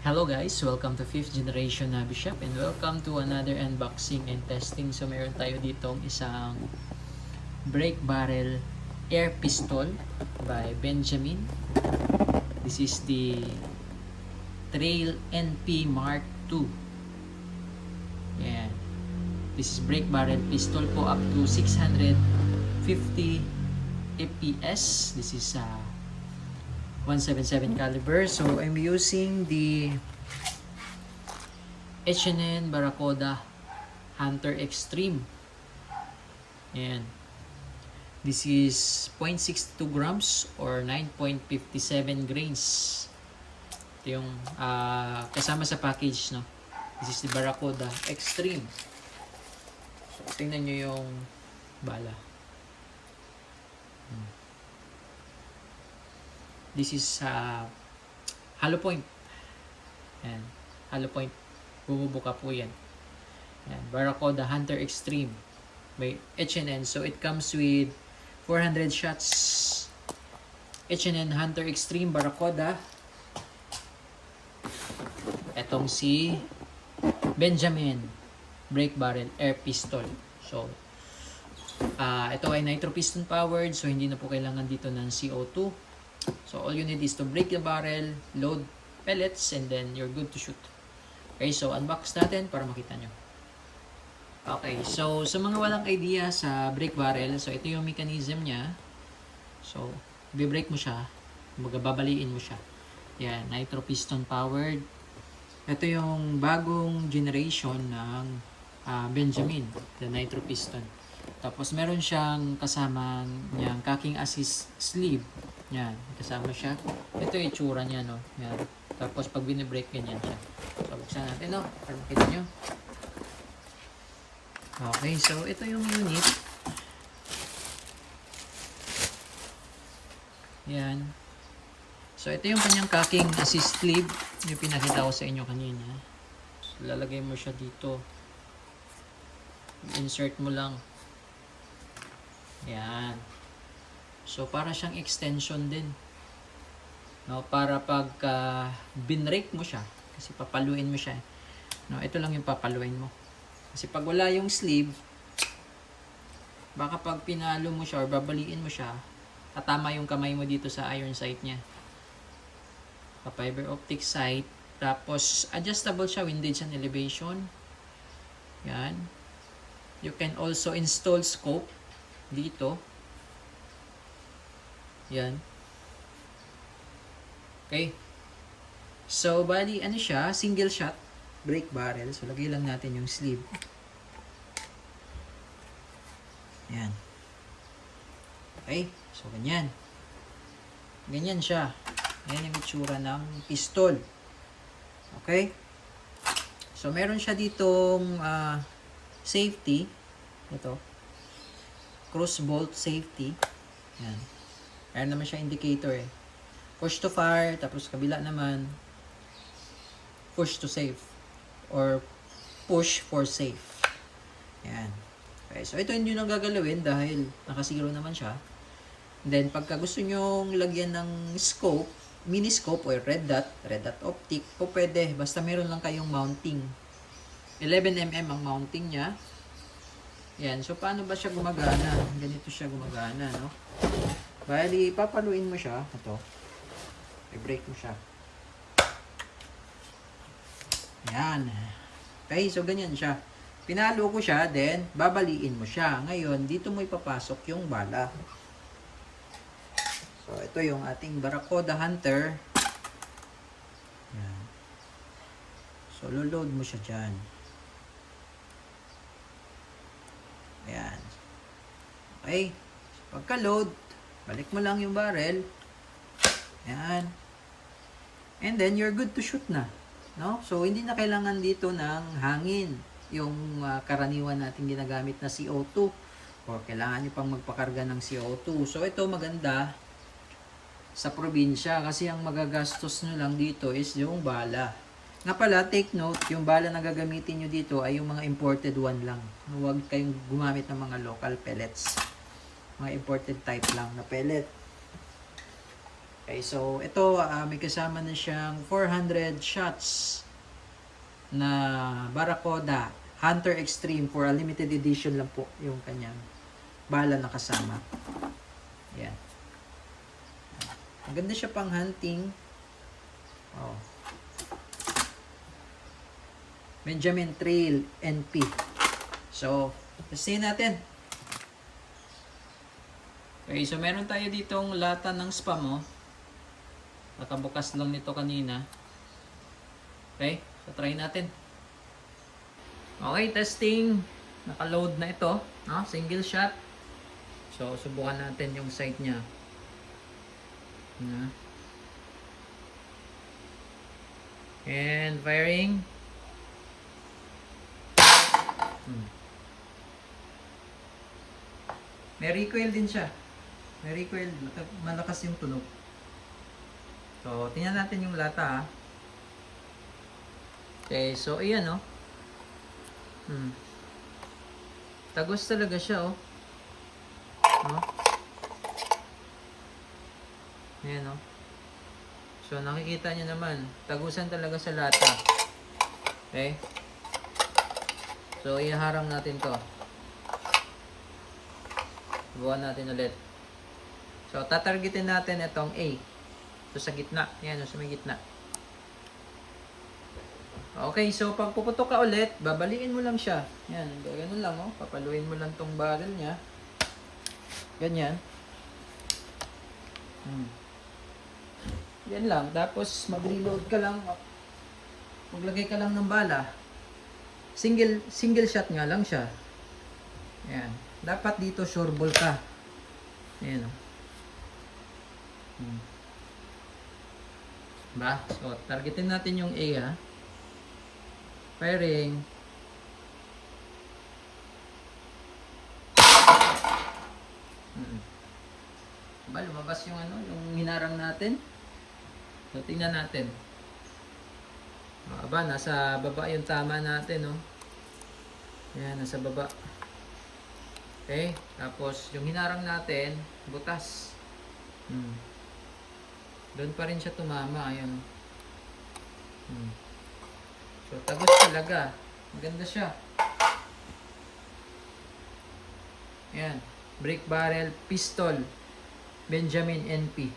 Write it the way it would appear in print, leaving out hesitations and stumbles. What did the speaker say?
Hello guys, welcome to 5th generation Nabi Shop and welcome to another unboxing and testing. So meron tayo ditong isang brake barrel air pistol by Benjamin. This is the Trail NP Mark II. Yan. This is brake barrel pistol po up to 650 fps. This is 177 caliber. So I'm using the H&N Barracuda Hunter Extreme. Ayan. This is 0.62 grams or 9.57 grains. Ito yung kasama sa package, no? This is the Barracuda Extreme. So tingnan nyo yung bala. This is hollow point. Ayan. Hollow point. Bububuka po yan. Ayan. Barracuda Hunter Extreme by H&N. So it comes with 400 shots. H&N Hunter Extreme Barracuda. Etong si Benjamin brake barrel air pistol. So ito ay nitro piston powered. So hindi na po kailangan dito ng CO2. So all you need is to break the barrel, load pellets, and then you're good to shoot. Okay, so unbox natin para makita nyo. Okay, so sa mga walang idea sa brake barrel, so ito yung mechanism niya. So, i-brake mo siya, babaliin mo siya. Yan, nitro piston powered. Ito yung bagong generation ng Benjamin, the nitro piston. Tapos meron siyang kasamang niyang cocking assist sleeve. Yan, kasama siya. Ito yung itsura niya, no? Yan. Tapos pag binibrake, ganyan siya. So, buksan natin, no? Para makita nyo. Okay, so ito yung unit. Yan. So, ito yung kanyang cocking assist sleeve. Yung pinakita ko sa inyo kanina. So, lalagay mo siya dito. Insert mo lang. Yan. So, para siyang extension din. No, para pag binrake mo siya, kasi papaluin mo siya. No, ito lang yung papaluin mo. Kasi pag wala yung sleeve, baka pag pinalo mo siya or babaliin mo siya, tatama yung kamay mo dito sa iron sight niya. Fiber optic sight. Tapos, adjustable siya, windage and elevation. Yan. You can also install scope dito. Yan. Okay. So, bali, ano siya? Single shot brake barrel. So, lagay lang natin yung sleeve. Yan. Okay. So, ganyan. Ganyan siya. Yan yung itsura ng pistol. Okay. So, meron siya ditong safety. Ito. Cross bolt safety. Yan. Ayan naman siya indicator eh. Push to fire, tapos kabila naman, push to save. Or push for safe. Ayan. Okay, so ito hindi nyo gagalawin dahil nakasiro naman siya. And then, pagka gusto nyo lagyan ng scope, mini scope or red dot optic, po pwede. Basta meron lang kayong mounting. 11mm ang mounting niya. Ayan. So, paano ba siya gumagana? Ganito siya gumagana, no? Bali, papaluin mo siya. Ito. I-break mo siya. Yan. Okay, so ganyan siya. Pinalo ko siya, then babaliin mo siya. Ngayon, dito mo ipapasok yung bala. So, ito yung ating Barracuda Hunter. Yan. So, load mo siya dyan. Ayan. Okay. So, pagka-load, balik mo lang yung barrel. Ayan. And then, you're good to shoot na. No? So, hindi na kailangan dito ng hangin. Yung karaniwan natin ginagamit na CO2. Or kailangan nyo pang magpakarga ng CO2. So, ito maganda sa probinsya. Kasi ang magagastos nyo lang dito is yung bala. Nga pala, take note, yung bala na gagamitin nyo dito ay yung mga imported one lang. Huwag kayong gumamit ng mga local pellets. Mga imported type lang na pellet. Okay, so ito may kasama na siyang 400 shots na Barracuda Hunter Extreme for a limited edition lang po yung kanyang bala na kasama. Yan. Maganda siya pang hunting. Oh. Benjamin Trail NP. So, testin natin. Okay, so meron tayo ditong lata ng spam, oh. Nakabukas lang nito kanina. Okay, so try natin. Okay, testing. Naka-load na ito, no? Single shot. So, subukan natin yung sight niya. And firing. May recoil din siya. May recoil. Malakas yung tunog. So, tingnan natin yung lata, ha. Okay, so ayan, oh. Tagos talaga siya, oh. Oh. Ayan, oh. So, nakikita niyo naman, tagusan talaga sa lata. Okay? So, iharang natin to. Subukan natin ulit. So, tatargetin natin itong A. So, sa gitna. Ayan, sa may gitna. Okay, so pag puputok ka ulit, babaliin mo lang siya. Yan, ganun lang, oh. Papaluin mo lang tong barrel niya. Ganyan. Yan lang. Tapos, mag-reload ka lang. Maglagay ka lang ng bala. Single shot nga lang siya. Yan. Dapat dito sure ball ka. Ayan, oh. Ba? So, targetin natin yung A, ha. Firing. Ba, lumabas yung ano, yung hinarang natin. So, tingnan natin. Aba, nasa baba yung tama natin, oh. Ayan, nasa baba. Okay, tapos yung hinarang natin, butas. Doon pa rin siya tumama, ayan. So, tagos talaga. Maganda siya. Ayan. Brick barrel pistol. Benjamin NP.